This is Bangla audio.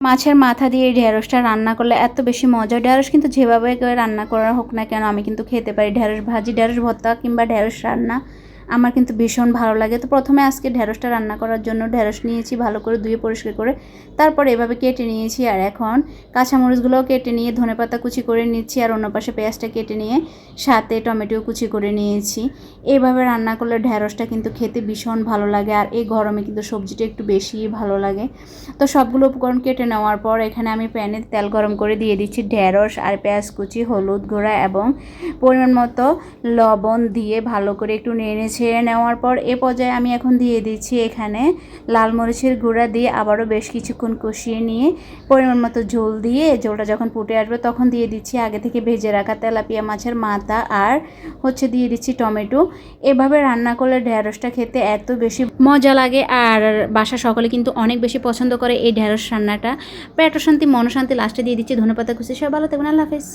মাছের মাথা দিয়ে এই ঢেঁড়সটা রান্না করলে এত বেশি মজা। ঢেঁড়স কিন্তু যেভাবে রান্না করা হোক না কেন আমি কিন্তু খেতে পারি। ঢেঁড়স ভাজি, ঢেঁড়স ভর্তা কিংবা ঢেঁড়স রান্না আমার কিন্তু ভীষণ ভালো লাগে। তো প্রথমে আজকে ঢেঁড়সটা রান্না করার জন্য ঢেঁড়স নিয়েছি, ভালো করে ধুয়ে পরিষ্কার করে তারপর এভাবে কেটে নিয়েছি। আর এখন কাঁচামরিচগুলোও কেটে নিয়ে ধনেপাতা কুচি করে নিচ্ছি, আর অন্য পাশে পেঁয়াজটা কেটে নিয়ে সাথে টমেটো কুচি করে নিয়েছি। এইভাবে রান্না করলে ঢেঁড়সটা কিন্তু খেতে ভীষণ ভালো লাগে, আর এই গরমে কিন্তু সবজিটা একটু বেশিই ভালো লাগে। তো সবগুলো উপকরণ কেটে নেওয়ার পর এখানে আমি প্যানে তেল গরম করে দিয়ে দিচ্ছি ঢেঁড়স আর পেঁয়াজ কুচি, হলুদ গুঁড়া এবং পরিমাণ মতো লবণ দিয়ে ভালো করে একটু নেড়ে ছেড়ে নেওয়ার পর এ পর্যায়ে আমি এখন দিয়ে দিচ্ছি এখানে লাল মরিচের গুঁড়া দিয়ে আবারও বেশ কিছুক্ষণ কষিয়ে নিয়ে পরিমাণ মতো ঝোল দিয়ে, ঝোলটা যখন ফুটে আসবে তখন দিয়ে দিচ্ছি আগে থেকে ভেজে রাখা তেলাপিয়া মাছের মাথা আর দিয়ে দিচ্ছি টমেটো। এভাবে রান্না করলে ঢেঁড়সটা খেতে এত বেশি মজা লাগে, আর বাসা সকলে কিন্তু অনেক বেশি পছন্দ করে এই ঢেঁড়স রান্নাটা। পেট শান্তি মন শান্তি। লাস্টে দিয়ে দিচ্ছি ধনেপাতা কুচি। সব ভালো থাকবেন, আল্লাহ হাফেজ।